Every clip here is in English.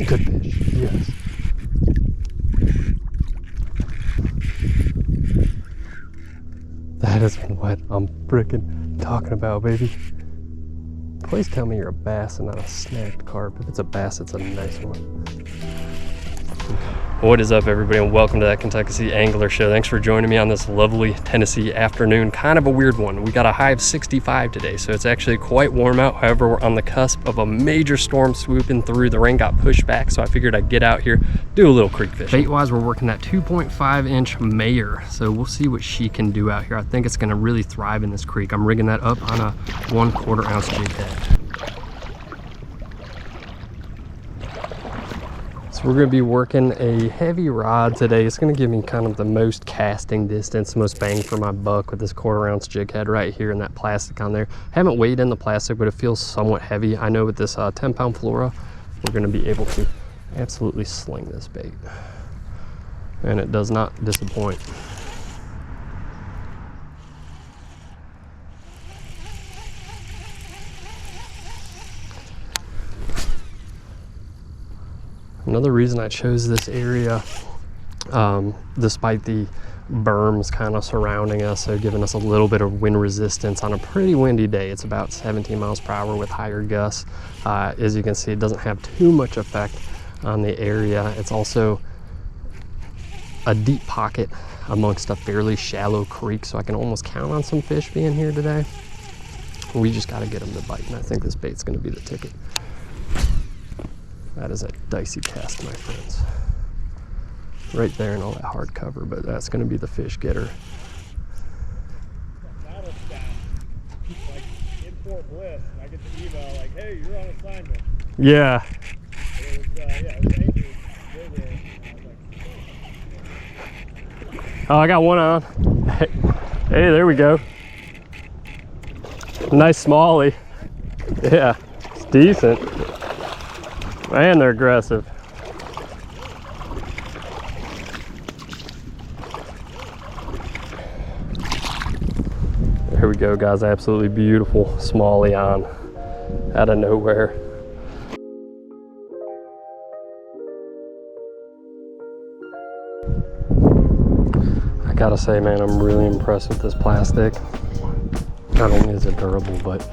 Good fish, yes. That is what I'm freaking talking about, baby. Please tell me you're a bass and not a snagged carp. If it's a bass, it's a nice one. What is up, everybody, and welcome to that Kentuckessee Angler Show. Thanks for joining me on this lovely Tennessee afternoon. Kind of a weird one. We got a high of 65 today, so it's actually quite warm out. However, we're on the cusp of a major storm swooping through. The rain got pushed back, so I figured I'd get out here, do a little creek fishing. Bait-wise, we're working that 2.5-inch Mayer, so we'll see what she can do out here. I think it's going to really thrive in this creek. I'm rigging that up on a 1/4 ounce jig head. So we're going to be working a heavy rod today. It's going to give me kind of the most casting distance, most bang for my buck with this 1/4 ounce jig head right here and that plastic on there. Haven't weighed in the plastic, but it feels somewhat heavy. I know with this 10-pound Flora, we're going to be able to absolutely sling this bait. And it does not disappoint. Another reason I chose this area, despite the berms kind of surrounding us, so giving us a little bit of wind resistance on a pretty windy day. It's about 17 miles per hour with higher gusts. As you can see, it doesn't have too much effect on the area. It's also a deep pocket amongst a fairly shallow creek, so I can almost count on some fish being here today. We just got to get them to bite, and I think this bait's going to be the ticket. That is a dicey cast, my friends. Right there in all that hard cover, but that's going to be the fish getter. Battle staff, like in Fort Bliss, and I get the email like, "Hey, you're on assignment." Yeah. It was, it was angry. Oh, I got one on. Hey, there we go. Nice smallie. Yeah, it's decent. Man, they're aggressive. Here we go, guys. Absolutely beautiful smallie on out of nowhere. I gotta say, man, I'm really impressed with this plastic. Not only is it durable, but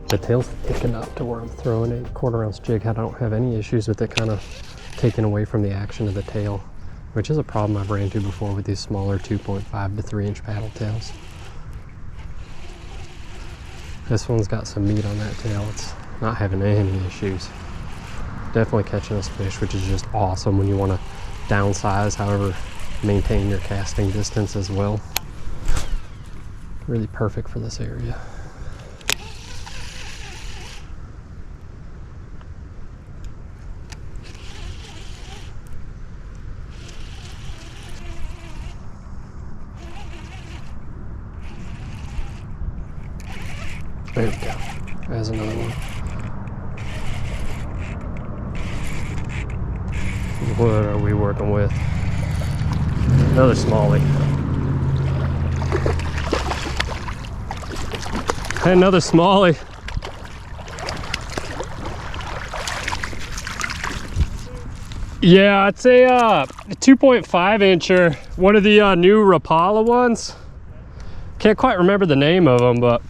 the tail's thick enough to where I'm throwing a 1/4 ounce jig head. I don't have any issues with it kind of taking away from the action of the tail, which is a problem I've ran into before with these smaller 2.5 to 3-inch paddle tails. This one's got some meat on that tail. It's not having any issues. Definitely catching this fish, which is just awesome when you want to downsize, however, maintain your casting distance as well. Really perfect for this area. There we go. There's another one. What are we working with? Another smallie. Another smallie. Yeah, I'd say a 2.5-incher. One of the new Rapala ones. Can't quite remember the name of them, but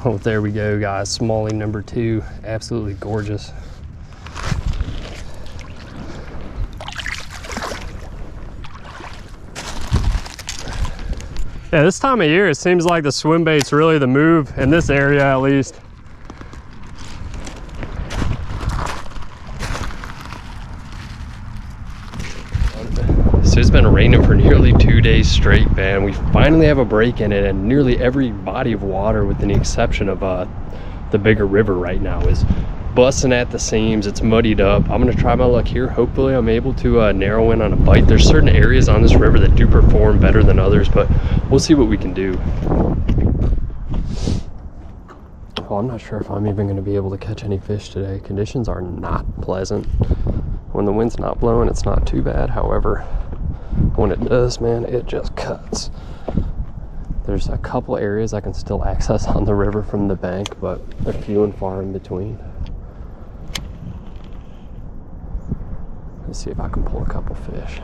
oh, there we go, guys. Smallie number 2. Absolutely gorgeous. Yeah, this time of year, it seems like the swim bait's really the move in this area, at least. So it's been raining for nearly 2 days straight, man. We finally have a break in it, and nearly every body of water, with the exception of the bigger river right now, is busting at the seams. It's muddied up. I'm gonna try my luck here. Hopefully I'm able to narrow in on a bite. There's certain areas on this river that do perform better than others, but we'll see what we can do. Well, I'm not sure if I'm even gonna be able to catch any fish today. Conditions are not pleasant. When the wind's not blowing, it's not too bad. However, when it does, man, it just cuts. There's a couple areas I can still access on the river from the bank, but they're few and far in between. Let's see if I can pull a couple fish.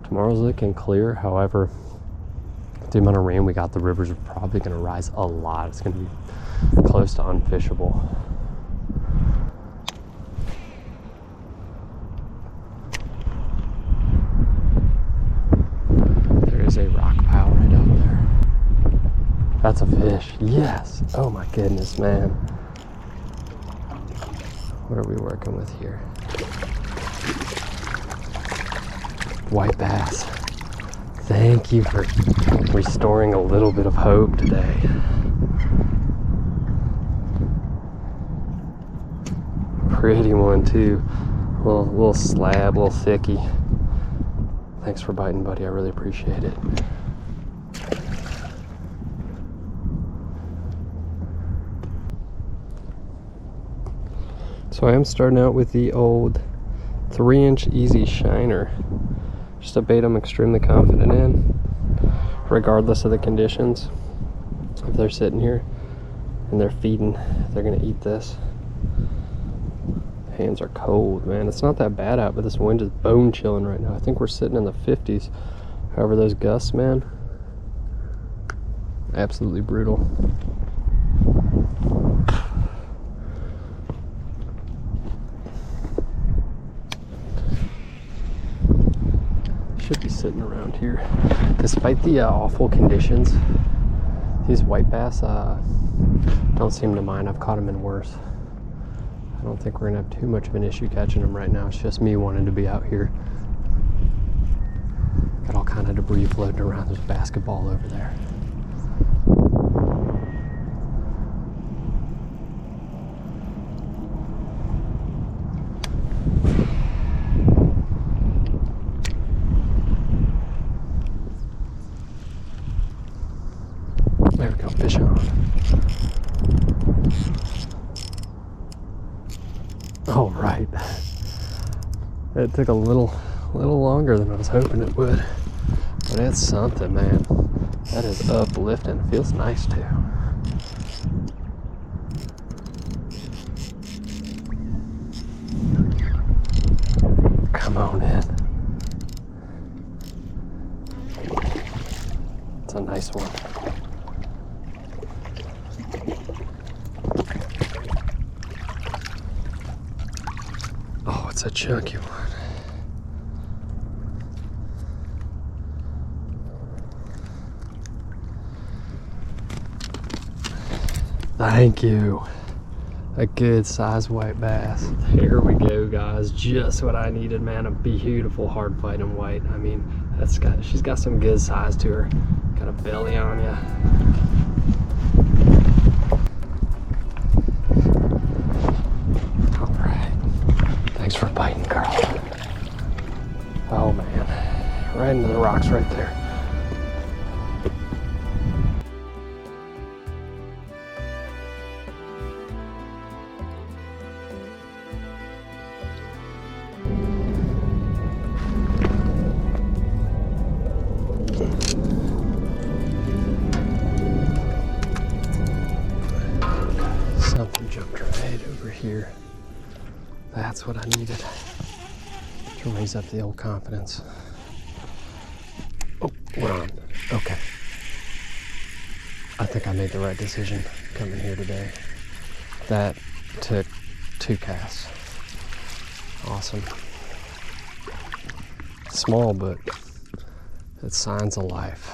Tomorrow's looking clear, however, the amount of rain we got, the river's probably going to rise a lot. It's going to be close to unfishable. There's a rock pile right out there. That's a fish. Yes. Oh my goodness, man. What are we working with here? White bass. Thank you for restoring a little bit of hope today. Pretty one too. Little slab, little thickie. Thanks for biting, buddy. I really appreciate it. So I am starting out with the old 3-inch easy shiner. Just a bait I'm extremely confident in, regardless of the conditions. If they're sitting here and they're feeding, they're gonna eat this. Hands are cold, man. It's not that bad out, but this wind is bone chilling right now. I think we're sitting in the 50s. However, those gusts, man, absolutely brutal. Should be sitting around here. Despite the awful conditions, these white bass don't seem to mind. I've caught them in worse. I don't think we're gonna have too much of an issue catching them right now. It's just me wanting to be out here. Got all kind of debris floating around. There's a basketball over there. There we go, fish on. All right. It took a little longer than I was hoping it would, but it's something, man. That is uplifting. It feels nice too. Come on in. It's a nice one. Oh, it's a chunky one. Thank you. A good size white bass. Here we go, guys. Just what I needed, man. A beautiful hard fighting white. I mean, she's got some good size to her. Got a belly on ya. All right. Thanks for biting, girl. Oh man, right into the rocks right there. Something jumped right over here. That's what I needed to raise up the old confidence. Oh, we're on. Okay. I think I made the right decision coming here today. That took 2 casts. Awesome. Small, but it's signs of life.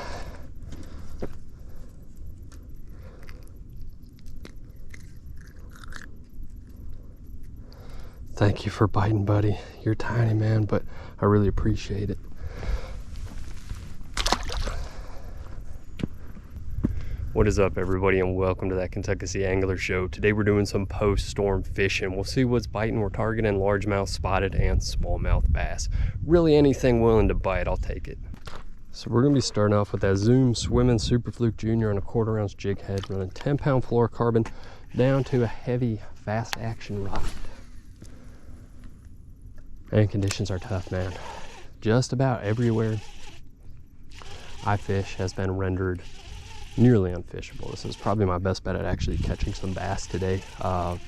Thank you for biting, buddy. You're tiny, man, but I really appreciate it. What is up, everybody, and welcome to that Kentuckessee Angler Show. Today we're doing some post-storm fishing. We'll see what's biting. We're targeting largemouth, spotted, and smallmouth bass. Really anything willing to bite, I'll take it. So we're gonna be starting off with that Zoom Swimming Super Fluke Junior on a 1/4 ounce jig head, running 10-pound fluorocarbon down to a heavy, fast action rod. And conditions are tough, man. Just about everywhere I fish has been rendered nearly unfishable. This is probably my best bet at actually catching some bass today.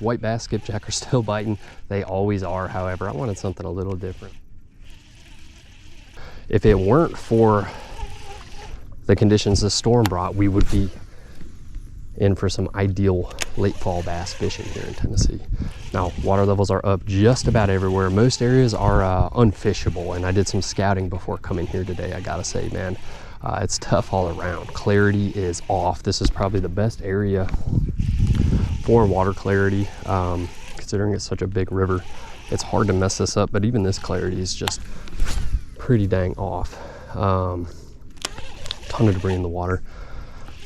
White bass, skipjack are still biting. They always are. However, I wanted something a little different. If it weren't for the conditions the storm brought, we would be in for some ideal late fall bass fishing here in Tennessee. Now, water levels are up just about everywhere. Most areas are unfishable, and I did some scouting before coming here today. I gotta say, man, it's tough all around. Clarity is off. This is probably the best area for water clarity, considering it's such a big river. It's hard to mess this up, but even this clarity is just pretty dang off. Ton of debris in the water.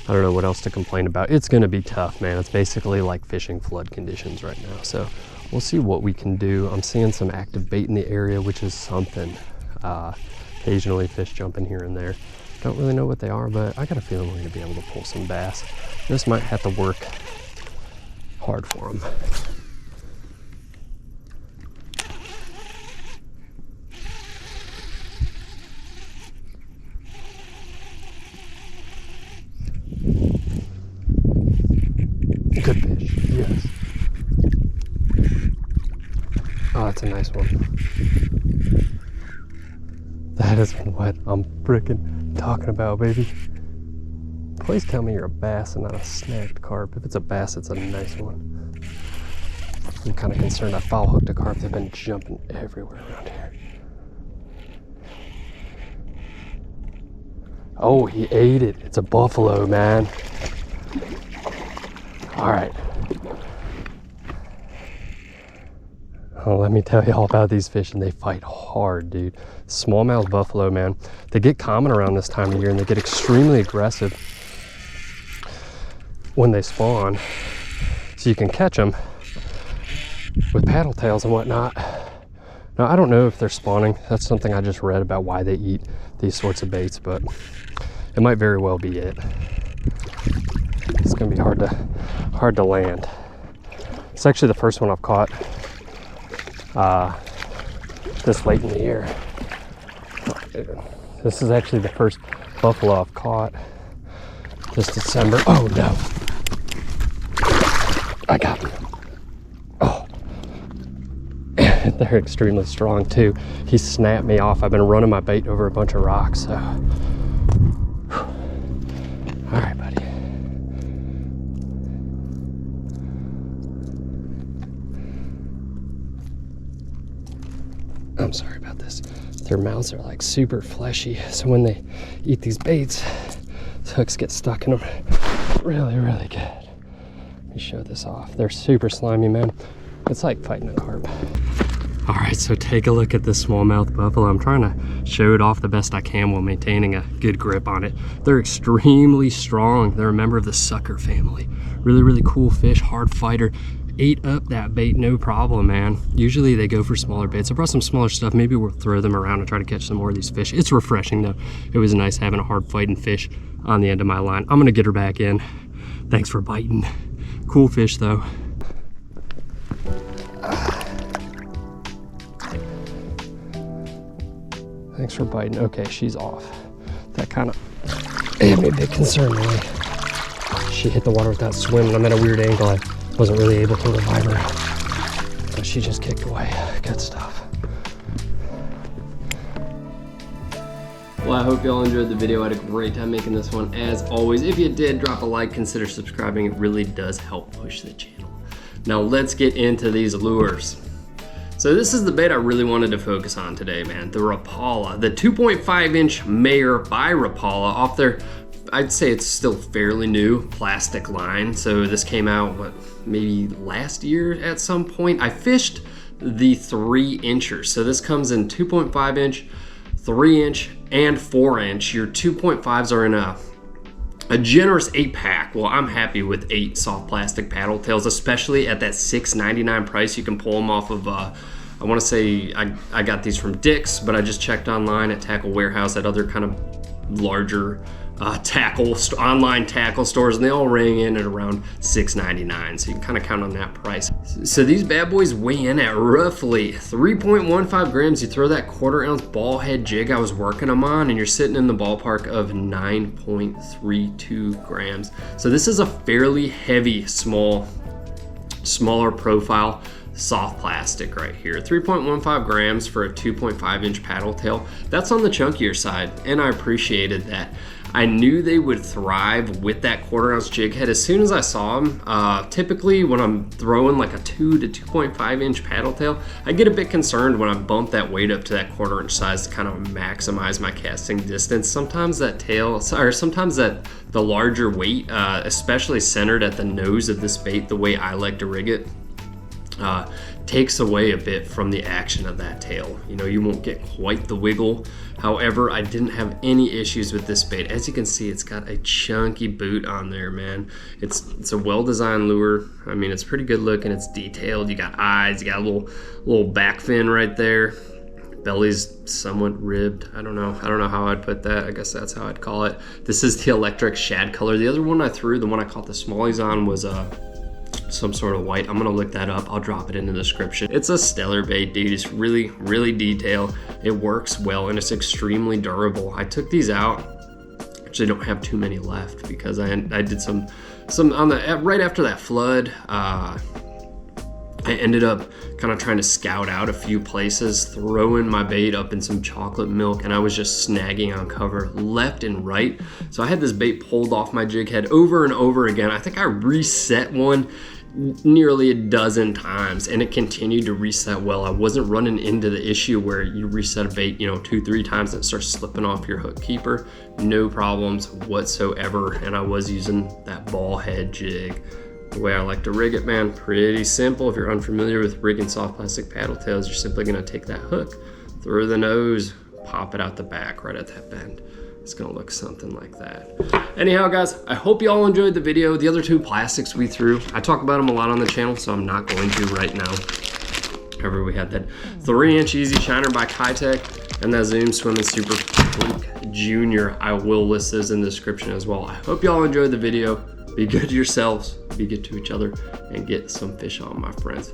I don't know what else to complain about. It's gonna be tough, man. It's basically like fishing flood conditions right now. So we'll see what we can do. I'm seeing some active bait in the area, which is something. Occasionally fish jumping here and there. Don't really know what they are, but I got a feeling we're gonna be able to pull some bass. This might have to work hard for them. Good fish, yes. Oh, that's a nice one. That is what I'm freaking talking about, baby. Please tell me you're a bass and not a snagged carp. If it's a bass, it's a nice one. I'm kind of concerned I foul hooked a carp. They've been jumping everywhere around here. Oh, he ate it. It's a buffalo, man. All right. Oh, let me tell you all about these fish, and they fight hard, dude. Smallmouth buffalo, man. They get common around this time of year, and they get extremely aggressive when they spawn. So you can catch them with paddle tails and whatnot. Now, I don't know if they're spawning. That's something I just read about why they eat these sorts of baits, but it might very well be it. It's gonna be hard to land. It's actually the first one I've caught this late in the year. This is actually the first buffalo I've caught this December. Oh no, I got him. Oh, they're extremely strong too. He snapped me off. I've been running my bait over a bunch of rocks, so. All right, buddy. I'm sorry about this. Their mouths are like super fleshy, so when they eat these baits, the hooks get stuck in them really, really good. Let me show this off. They're super slimy, man. It's like fighting a carp. All right, so take a look at this smallmouth buffalo. I'm trying to show it off the best I can while maintaining a good grip on it. They're extremely strong. They're a member of the sucker family. Really, really cool fish, hard fighter. Ate up that bait, no problem, man. Usually they go for smaller baits. I brought some smaller stuff. Maybe we'll throw them around and try to catch some more of these fish. It's refreshing though. It was nice having a hard fighting fish on the end of my line. I'm gonna get her back in. Thanks for biting. Cool fish though. Thanks for biting. Okay, she's off. That kind of made me a bit concerned really. She hit the water with that swim and I'm at a weird angle. I wasn't really able to revive her, but she just kicked away. Good stuff. Well, I hope y'all enjoyed the video. I had a great time making this one. As always, if you did, drop a like, consider subscribing. It really does help push the channel. Now let's get into these lures. So this is the bait I really wanted to focus on today, man. The Rapala, the 2.5-inch Mayer by Rapala off their, I'd say it's still fairly new, plastic line. So this came out, what, maybe last year at some point. I fished the 3-inchers. So this comes in 2.5-inch, 3-inch, and 4-inch. Your 2.5s are in a generous 8-pack. Well, I'm happy with 8 soft plastic paddle tails, especially at that $6.99 price. You can pull them off of, I want to say I got these from Dick's, but I just checked online at Tackle Warehouse at other kind of larger online tackle stores, and they all rang in at around $6.99, so you can kind of count on that price. So these bad boys weigh in at roughly 3.15 grams. You throw that 1/4 ounce ball head jig I was working them on, and you're sitting in the ballpark of 9.32 grams. So this is a fairly heavy, smaller profile soft plastic right here. 3.15 grams for a 2.5 inch paddle tail. That's on the chunkier side, and I appreciated that. I knew they would thrive with that 1/4 ounce jig head as soon as I saw them. Typically when I'm throwing like a 2 to 2.5 inch paddle tail, I get a bit concerned when I bump that weight up to that 1/4 inch size to kind of maximize my casting distance. Sometimes that the larger weight, especially centered at the nose of this bait, the way I like to rig it, takes away a bit from the action of that tail. You know, you won't get quite the wiggle. However, I didn't have any issues with this bait. As you can see, it's got a chunky boot on there, man. It's a well-designed lure. I mean, it's pretty good looking. It's detailed. You got eyes. You got a little back fin right there. Belly's somewhat ribbed. I don't know how I'd put that. I guess that's how I'd call it. This is the electric shad color. The other one I threw, the one I caught the smallies on, was some sort of white. I'm gonna look that up. I'll drop it in the description. It's a stellar bait, dude. It's really, really detailed. It works well, and it's extremely durable. I took these out. Actually, don't have too many left because I did some on the right after that flood. I ended up kind of trying to scout out a few places, throwing my bait up in some chocolate milk, and I was just snagging on cover left and right. So I had this bait pulled off my jig head over and over again. I think I reset one nearly a dozen times, and it continued to reset well. I wasn't running into the issue where you reset a bait, 2-3 times and it starts slipping off your hook keeper. No problems whatsoever, and I was using that ball head jig. The way I like to rig it, man, pretty simple. If you're unfamiliar with rigging soft plastic paddle tails, you're simply gonna take that hook through the nose, pop it out the back right at that bend. It's gonna look something like that. Anyhow, guys, I hope you all enjoyed the video. The other 2 plastics we threw, I talk about them a lot on the channel, so I'm not going to right now. However, we had that 3-inch Easy Shiner by Kitech and that Zoom Swimming Super Fluke Junior. I will list those in the description as well. I hope you all enjoyed the video. Be good to yourselves, be good to each other, and get some fish on, my friends.